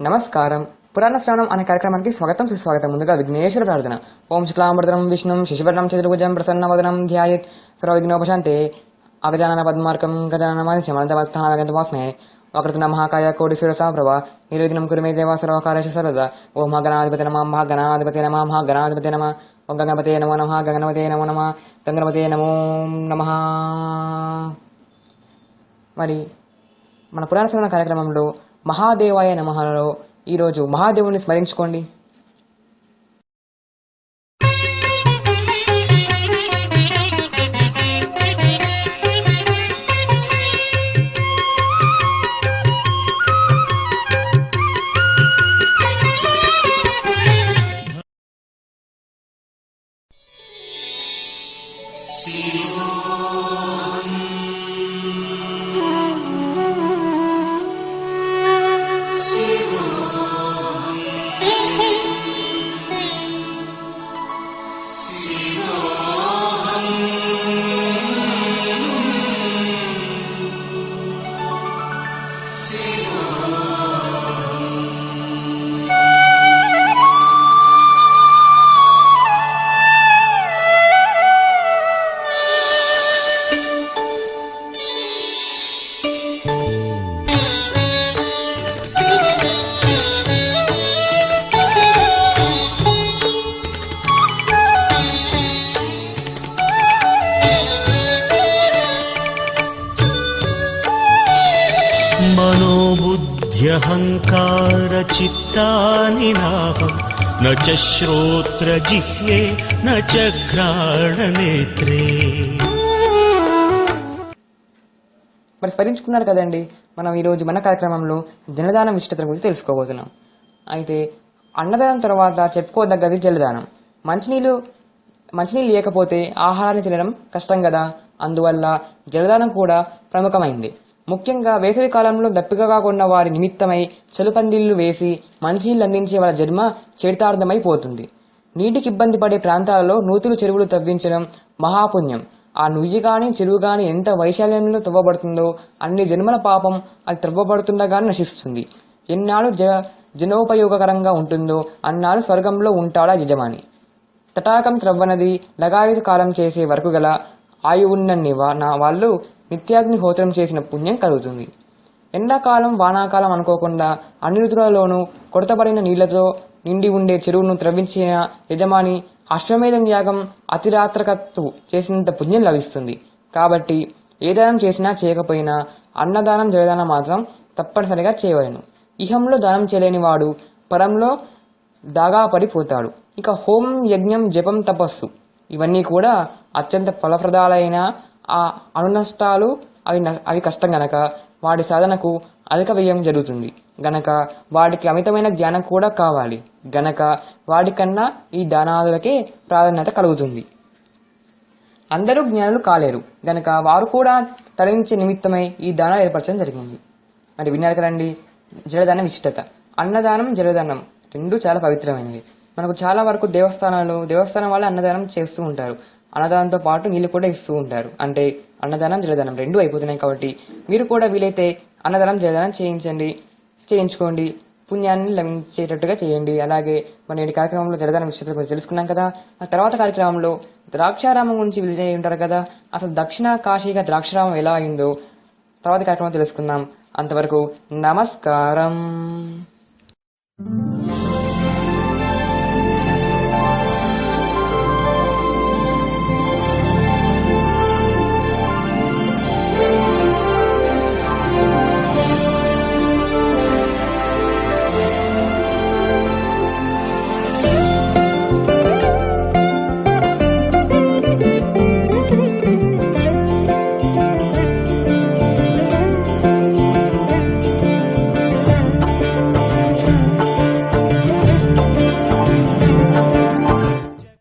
నమస్కారం. పురాణ శ్రవణం అనే కార్యక్రమానికి స్వాగతం సుస్వాగతం. ముందుగా విఘ్నేశ్వర ప్రార్థన. ఓం శుక్లాంబరధరం విష్ణుం శశివర్ణం చతుర్భుజం ప్రసన్నవదనం ధ్యాయేత్ సర్వవిఘ్నోపశాంతే. అగజానన పద్మార్కం గజాననమాదిశమనంతవత్తానాగంతమాస్మే వక్రతున మహాకాయ కోటి సూర్యసాప్రభ నిర్విఘ్నం కురు మే దేవా సర్వకార్యేషు సర్వదా. ఓం మహాగణాధిపతి నమః మహాగణాధిపతి నమః మహాగణాధిపతి నమః. ఓం గణపతే నమో నమః గణపతే నమో నమః గణపతే నమో నమః. మరి మన పురాణ శ్రవణ కార్యక్రమంలో మహాదేవాయ నమఃలో ఈరోజు మహాదేవుని స్మరించుకోండి. మనోబుద్ధ్యహంకార చిత్తాని నాహం న చ శ్రోత్ర జిహ్వే న చ ఘ్రాణ నేత్రే. మరి స్మరించుకున్నారు కదండి. మనం ఈరోజు మన కార్యక్రమంలో జలదానం విశిష్టత గురించి తెలుసుకోబోతున్నాం. అయితే అన్నదానం తర్వాత చెప్పుకోదగ్గది జలదానం. మంచినీళ్ళు లేకపోతే ఆహారాన్ని తినడం కష్టం కదా. అందువల్ల జలదానం కూడా ప్రముఖమైంది. ముఖ్యంగా వేసవి కాలంలో దప్పికగా ఉన్న వారి నిమిత్తమై చెలుపందిళ్లు వేసి మంచినీళ్లు అందించే వాళ్ళ జన్మ చరితార్థమైపోతుంది. నీటికి ఇబ్బంది పడే ప్రాంతాలలో నూతులు చెరువులు తవ్వించడం మహాపుణ్యం. ఆ నుయ్యి గాని చెరువు గాని ఎంత వైశాల్యంలో తవ్వబడుతుందో అన్ని జన్మల పాపం అది త్రవ్వబడుతుండగానే నశిస్తుంది. ఎన్నాళ్ళు జనోపయోగకరంగా ఉంటుందో అన్నాళ్ళు స్వర్గంలో ఉంటాడా యజమాని. తటాకం త్రవ్వనది లగాయతు కాలం చేసే వరకు గల ఆయువున్నన్ని వాళ్ళు నిత్యాగ్నిహోత్రం చేసిన పుణ్యం కలుగుతుంది. ఎండాకాలం వానాకాలం అనుకోకుండా అన్ని ఋతువులలోనూ కొడతబడిన నీళ్లతో నిండి ఉండే చెరువును త్రవ్వించిన యజమాని అశ్వమేధం యాగం అతిరాత్రకత్తు చేసినంత పుణ్యం లభిస్తుంది. కాబట్టి ఏ దానం చేసినా చేయకపోయినా అన్నదానం జలదానం మాత్రం తప్పనిసరిగా చేయవలెను. ఇహంలో దానం చేయలేని వాడు పరంలో దాగా పడిపోతాడు. ఇక హోమం, యజ్ఞం, జపం, తపస్సు ఇవన్నీ కూడా అత్యంత ఫలప్రదాలైన ఆ అనునష్టాలు అవి కష్టం గనక వాడి సాధనకు అధిక వ్యయం జరుగుతుంది గనక వాడికి అమితమైన జ్ఞానం కూడా కావాలి గనక వాడికన్నా ఈ దానాదులకే ప్రాధాన్యత కలుగుతుంది. అందరూ జ్ఞానులు కాలేరు గనక వారు కూడా తరించే నిమిత్తమై ఈ దానాలు ఏర్పరచడం జరిగింది. మరి విన్నారు కదండి జలదాన విశిష్టత. అన్నదానం, జలదానం రెండు చాలా పవిత్రమైనవి. మనకు చాలా వరకు దేవస్థానం వాళ్ళు అన్నదానం చేస్తూ ఉంటారు. అన్నదానంతో పాటు నీళ్లు కూడా ఇస్తూ ఉంటారు. అంటే అన్నదానం, జలదానం రెండు అయిపోతున్నాయి. కాబట్టి మీరు కూడా వీలైతే అన్నదానం, జలదానం చేయించుకోండి. పుణ్యాన్ని లభించేటట్టుగా చేయండి. అలాగే మన నేటి కార్యక్రమంలో జలదానం విషయం గురించి తెలుసుకున్నాం కదా. ఆ తర్వాత కార్యక్రమంలో ద్రాక్షారామం గురించి విజయ ఉంటారు కదా. అసలు దక్షిణ కాశీగా ద్రాక్షారామం ఎలా అయిందో తర్వాత కార్యక్రమం తెలుసుకుందాం. అంతవరకు నమస్కారం.